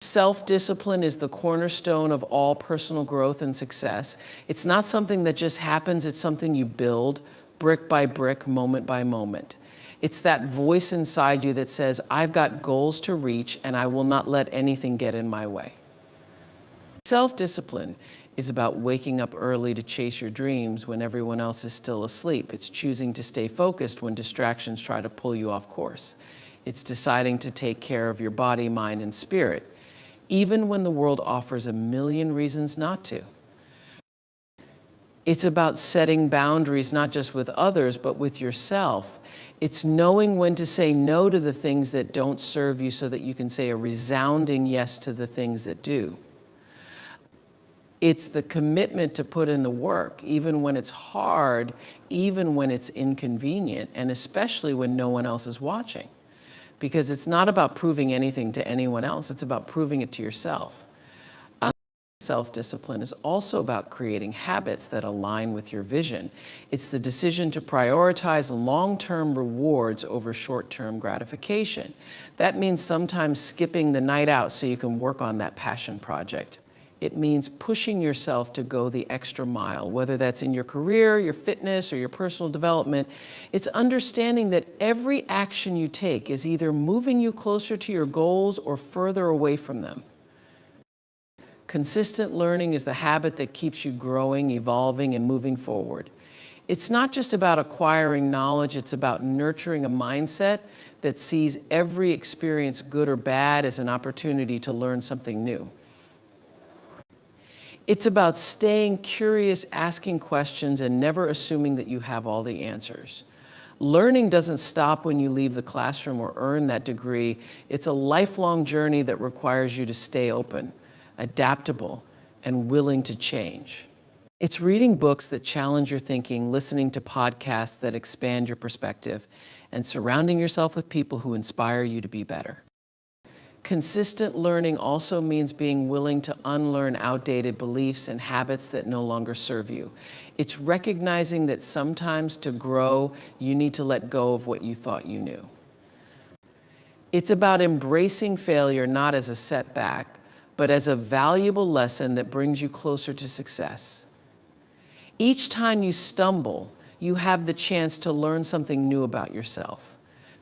Self-discipline is the cornerstone of all personal growth and success. It's not something that just happens, it's something you build brick by brick, moment by moment. It's that voice inside you that says, I've got goals to reach and I will not let anything get in my way. Self-discipline is about waking up early to chase your dreams when everyone else is still asleep. It's choosing to stay focused when distractions try to pull you off course. It's deciding to take care of your body, mind, and spirit, even when the world offers a million reasons not to. It's about setting boundaries, not just with others, but with yourself. It's knowing when to say no to the things that don't serve you so that you can say a resounding yes to the things that do. It's the commitment to put in the work, even when it's hard, even when it's inconvenient, and especially when no one else is watching. Because it's not about proving anything to anyone else, it's about proving it to yourself. Self-discipline is also about creating habits that align with your vision. It's the decision to prioritize long-term rewards over short-term gratification. That means sometimes skipping the night out so you can work on that passion project. It means pushing yourself to go the extra mile, whether that's in your career, your fitness, or your personal development. It's understanding that every action you take is either moving you closer to your goals or further away from them. Consistent learning is the habit that keeps you growing, evolving, and moving forward. It's not just about acquiring knowledge, it's about nurturing a mindset that sees every experience, good or bad, as an opportunity to learn something new. It's about staying curious, asking questions, and never assuming that you have all the answers. Learning doesn't stop when you leave the classroom or earn that degree. It's a lifelong journey that requires you to stay open, adaptable, and willing to change. It's reading books that challenge your thinking, listening to podcasts that expand your perspective, and surrounding yourself with people who inspire you to be better. Consistent learning also means being willing to unlearn outdated beliefs and habits that no longer serve you. It's recognizing that sometimes to grow, you need to let go of what you thought you knew. It's about embracing failure not as a setback, but as a valuable lesson that brings you closer to success. Each time you stumble, you have the chance to learn something new about yourself,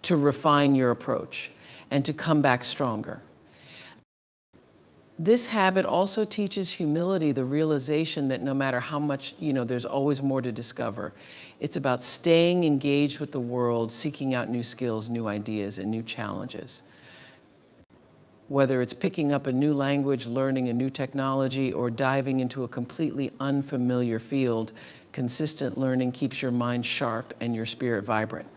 to refine your approach, and to come back stronger. This habit also teaches humility, the realization that no matter how much, there's always more to discover. It's about staying engaged with the world, seeking out new skills, new ideas, and new challenges. Whether it's picking up a new language, learning a new technology, or diving into a completely unfamiliar field, consistent learning keeps your mind sharp and your spirit vibrant.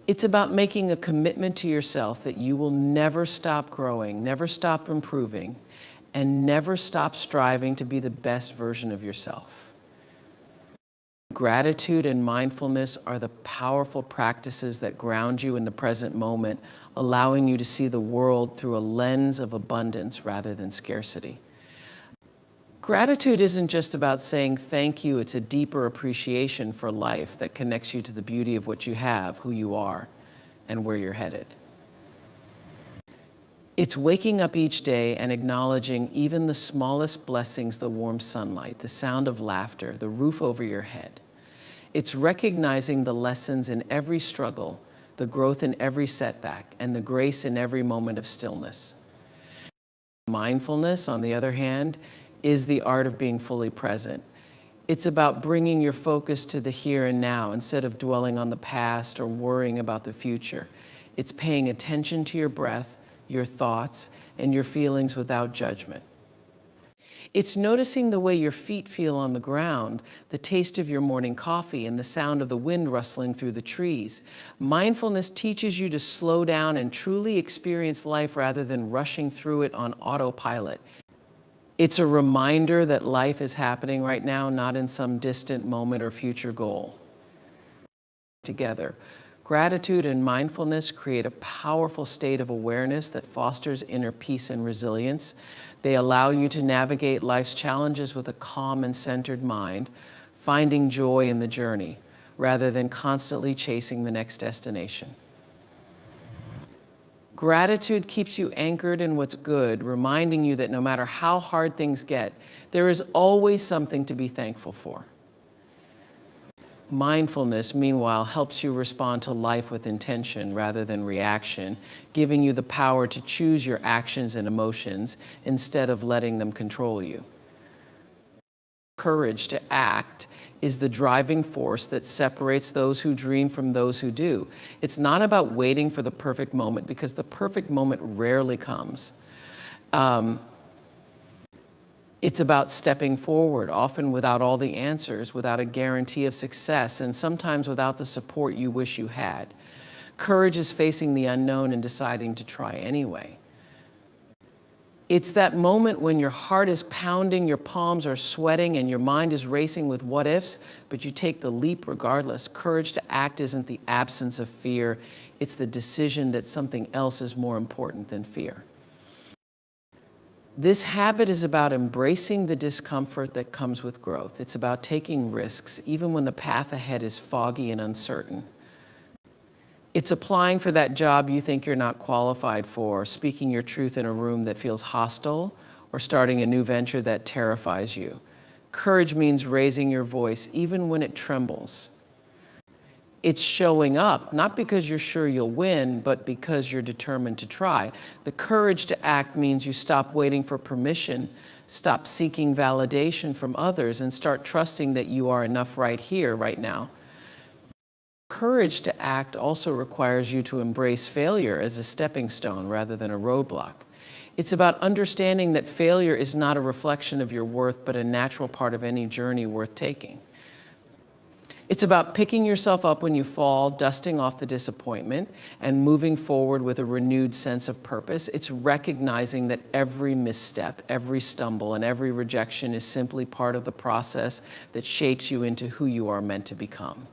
It's about making a commitment to yourself that you will never stop growing, never stop improving, and never stop striving to be the best version of yourself. Gratitude and mindfulness are the powerful practices that ground you in the present moment, allowing you to see the world through a lens of abundance rather than scarcity. Gratitude isn't just about saying thank you, it's a deeper appreciation for life that connects you to the beauty of what you have, who you are, and where you're headed. It's waking up each day and acknowledging even the smallest blessings, the warm sunlight, the sound of laughter, the roof over your head. It's recognizing the lessons in every struggle, the growth in every setback, and the grace in every moment of stillness. Mindfulness, on the other hand, is the art of being fully present. It's about bringing your focus to the here and now instead of dwelling on the past or worrying about the future. It's paying attention to your breath, your thoughts, and your feelings without judgment. It's noticing the way your feet feel on the ground, the taste of your morning coffee, and the sound of the wind rustling through the trees. Mindfulness teaches you to slow down and truly experience life rather than rushing through it on autopilot. It's a reminder that life is happening right now, not in some distant moment or future goal. Together, gratitude and mindfulness create a powerful state of awareness that fosters inner peace and resilience. They allow you to navigate life's challenges with a calm and centered mind, finding joy in the journey, rather than constantly chasing the next destination. Gratitude keeps you anchored in what's good, reminding you that no matter how hard things get, there is always something to be thankful for. Mindfulness, meanwhile, helps you respond to life with intention rather than reaction, giving you the power to choose your actions and emotions instead of letting them control you. Courage to act is the driving force that separates those who dream from those who do. It's not about waiting for the perfect moment, because the perfect moment rarely comes. It's about stepping forward, often without all the answers, without a guarantee of success, and sometimes without the support you wish you had. Courage is facing the unknown and deciding to try anyway. It's that moment when your heart is pounding, your palms are sweating, and your mind is racing with what ifs, but you take the leap regardless. Courage to act isn't the absence of fear, it's the decision that something else is more important than fear. This habit is about embracing the discomfort that comes with growth. It's about taking risks, even when the path ahead is foggy and uncertain. It's applying for that job you think you're not qualified for, speaking your truth in a room that feels hostile, or starting a new venture that terrifies you. Courage means raising your voice, even when it trembles. It's showing up, not because you're sure you'll win, but because you're determined to try. The courage to act means you stop waiting for permission, stop seeking validation from others, and start trusting that you are enough right here, right now. Courage to act also requires you to embrace failure as a stepping stone rather than a roadblock. It's about understanding that failure is not a reflection of your worth, but a natural part of any journey worth taking. It's about picking yourself up when you fall, dusting off the disappointment, and moving forward with a renewed sense of purpose. It's recognizing that every misstep, every stumble, and every rejection is simply part of the process that shapes you into who you are meant to become.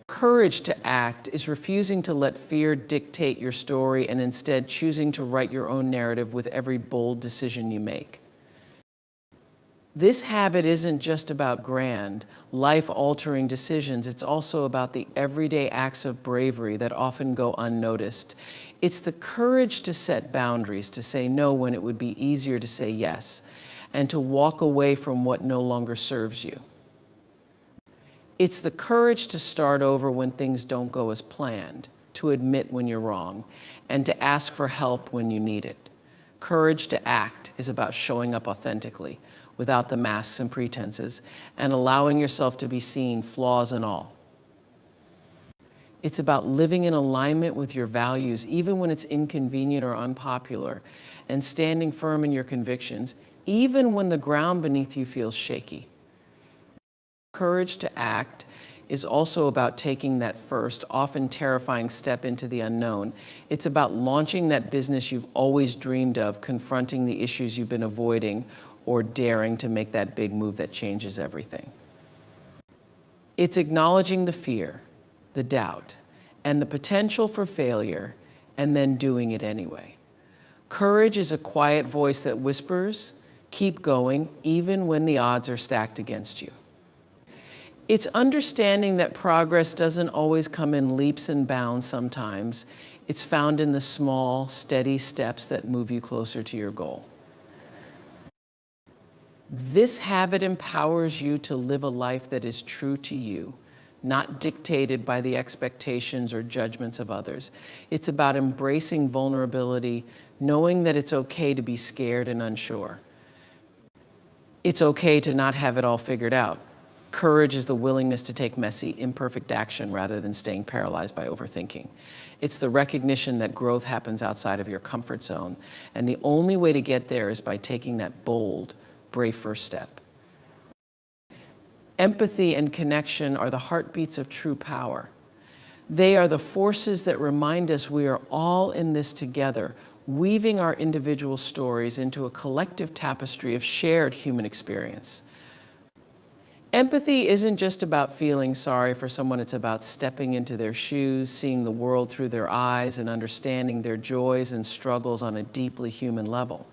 Courage to act is refusing to let fear dictate your story and instead choosing to write your own narrative with every bold decision you make. This habit isn't just about grand, life-altering decisions. It's also about the everyday acts of bravery that often go unnoticed. It's the courage to set boundaries, to say no when it would be easier to say yes, and to walk away from what no longer serves you. It's the courage to start over when things don't go as planned, to admit when you're wrong, and to ask for help when you need it. Courage to act is about showing up authentically, without the masks and pretenses, and allowing yourself to be seen, flaws and all. It's about living in alignment with your values, even when it's inconvenient or unpopular, and standing firm in your convictions, even when the ground beneath you feels shaky. Courage to act is also about taking that first, often terrifying step into the unknown. It's about launching that business you've always dreamed of, confronting the issues you've been avoiding, or daring to make that big move that changes everything. It's acknowledging the fear, the doubt, and the potential for failure, and then doing it anyway. Courage is a quiet voice that whispers, keep going, even when the odds are stacked against you. It's understanding that progress doesn't always come in leaps and bounds sometimes. It's found in the small, steady steps that move you closer to your goal. This habit empowers you to live a life that is true to you, not dictated by the expectations or judgments of others. It's about embracing vulnerability, knowing that it's okay to be scared and unsure. It's okay to not have it all figured out. Courage is the willingness to take messy, imperfect action rather than staying paralyzed by overthinking. It's the recognition that growth happens outside of your comfort zone, and the only way to get there is by taking that bold, brave first step. Empathy and connection are the heartbeats of true power. They are the forces that remind us we are all in this together, weaving our individual stories into a collective tapestry of shared human experience. Empathy isn't just about feeling sorry for someone, it's about stepping into their shoes, seeing the world through their eyes, and understanding their joys and struggles on a deeply human level.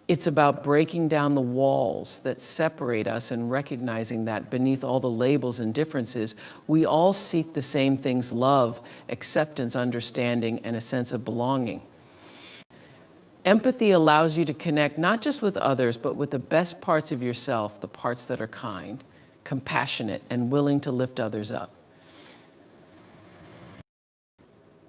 It's about breaking down the walls that separate us and recognizing that beneath all the labels and differences, we all seek the same things: love, acceptance, understanding, and a sense of belonging. Empathy allows you to connect not just with others, but with the best parts of yourself, the parts that are kind, compassionate, and willing to lift others up.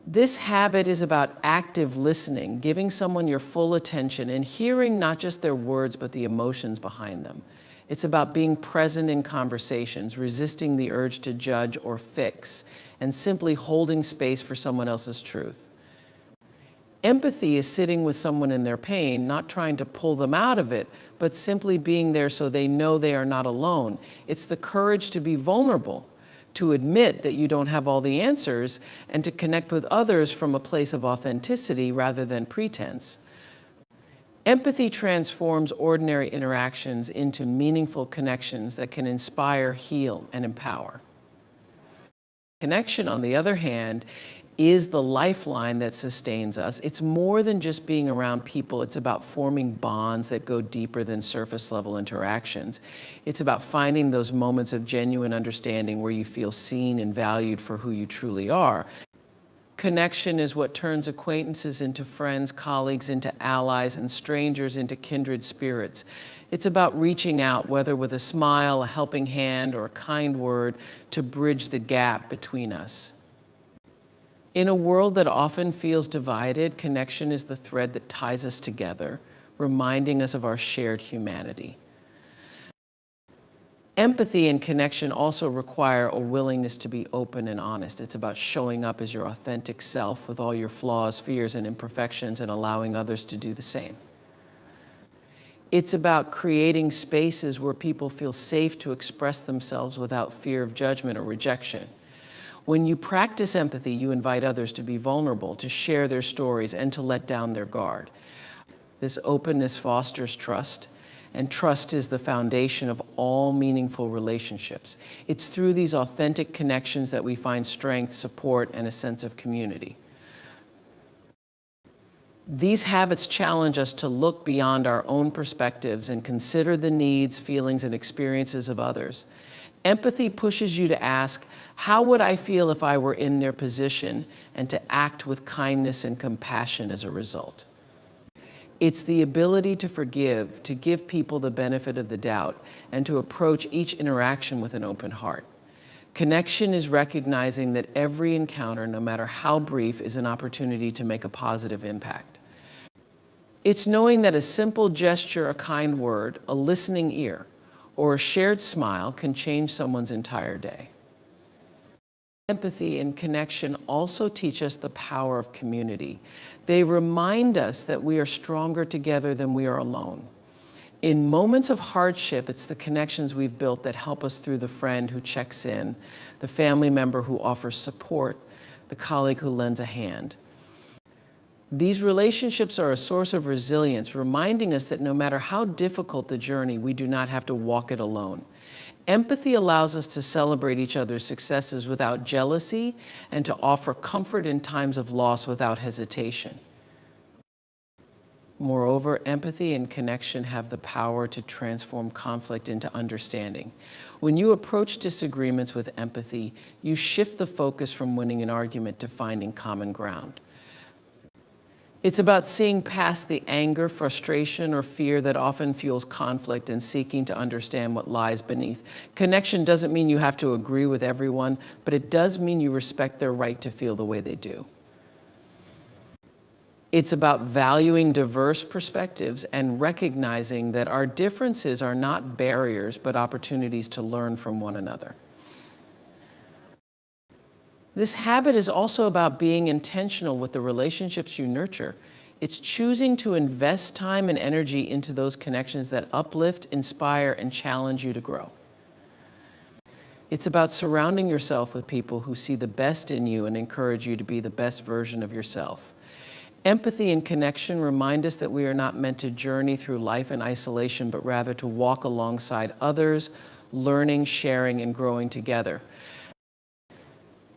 This habit is about active listening, giving someone your full attention and hearing not just their words, but the emotions behind them. It's about being present in conversations, resisting the urge to judge or fix, and simply holding space for someone else's truth. Empathy is sitting with someone in their pain, not trying to pull them out of it, but simply being there so they know they are not alone. It's the courage to be vulnerable, to admit that you don't have all the answers, and to connect with others from a place of authenticity rather than pretense. Empathy transforms ordinary interactions into meaningful connections that can inspire, heal, and empower. Connection, on the other hand, is the lifeline that sustains us. It's more than just being around people. It's about forming bonds that go deeper than surface level interactions. It's about finding those moments of genuine understanding where you feel seen and valued for who you truly are. Connection is what turns acquaintances into friends, colleagues into allies, and strangers into kindred spirits. It's about reaching out, whether with a smile, a helping hand, or a kind word, to bridge the gap between us. In a world that often feels divided, connection is the thread that ties us together, reminding us of our shared humanity. Empathy and connection also require a willingness to be open and honest. It's about showing up as your authentic self with all your flaws, fears, and imperfections, and allowing others to do the same. It's about creating spaces where people feel safe to express themselves without fear of judgment or rejection. When you practice empathy, you invite others to be vulnerable, to share their stories, and to let down their guard. This openness fosters trust, and trust is the foundation of all meaningful relationships. It's through these authentic connections that we find strength, support, and a sense of community. These habits challenge us to look beyond our own perspectives and consider the needs, feelings, and experiences of others. Empathy pushes you to ask, how would I feel if I were in their position, and to act with kindness and compassion as a result. It's the ability to forgive, to give people the benefit of the doubt, and to approach each interaction with an open heart. Connection is recognizing that every encounter, no matter how brief, is an opportunity to make a positive impact. It's knowing that a simple gesture, a kind word, a listening ear, or a shared smile can change someone's entire day. Empathy and connection also teach us the power of community. They remind us that we are stronger together than we are alone. In moments of hardship, it's the connections we've built that help us through: the friend who checks in, the family member who offers support, the colleague who lends a hand. These relationships are a source of resilience, reminding us that no matter how difficult the journey, we do not have to walk it alone. Empathy allows us to celebrate each other's successes without jealousy and to offer comfort in times of loss without hesitation. Moreover, empathy and connection have the power to transform conflict into understanding. When you approach disagreements with empathy, you shift the focus from winning an argument to finding common ground. It's about seeing past the anger, frustration, or fear that often fuels conflict and seeking to understand what lies beneath. Connection doesn't mean you have to agree with everyone, but it does mean you respect their right to feel the way they do. It's about valuing diverse perspectives and recognizing that our differences are not barriers, but opportunities to learn from one another. This habit is also about being intentional with the relationships you nurture. It's choosing to invest time and energy into those connections that uplift, inspire, and challenge you to grow. It's about surrounding yourself with people who see the best in you and encourage you to be the best version of yourself. Empathy and connection remind us that we are not meant to journey through life in isolation, but rather to walk alongside others, learning, sharing, and growing together.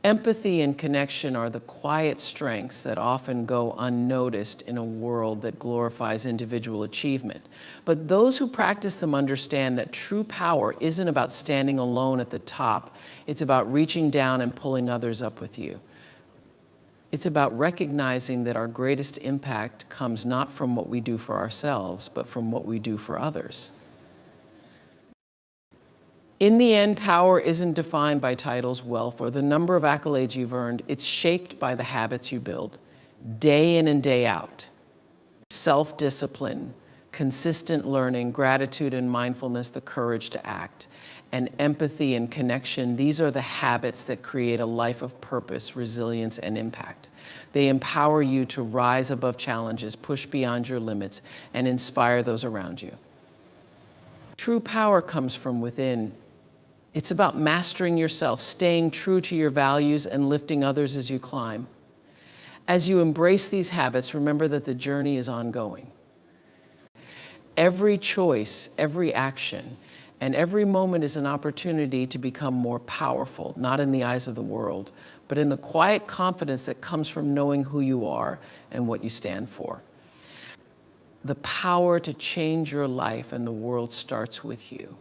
Empathy and connection are the quiet strengths that often go unnoticed in a world that glorifies individual achievement. But those who practice them understand that true power isn't about standing alone at the top. It's about reaching down and pulling others up with you. It's about recognizing that our greatest impact comes not from what we do for ourselves, but from what we do for others. In the end, power isn't defined by titles, wealth, or the number of accolades you've earned. It's shaped by the habits you build, day in and day out. Self-discipline, consistent learning, gratitude and mindfulness, the courage to act, and empathy and connection. These are the habits that create a life of purpose, resilience, and impact. They empower you to rise above challenges, push beyond your limits, and inspire those around you. True power comes from within. It's about mastering yourself, staying true to your values, and lifting others as you climb. As you embrace these habits, remember that the journey is ongoing. Every choice, every action, and every moment is an opportunity to become more powerful, not in the eyes of the world, but in the quiet confidence that comes from knowing who you are and what you stand for. The power to change your life and the world starts with you.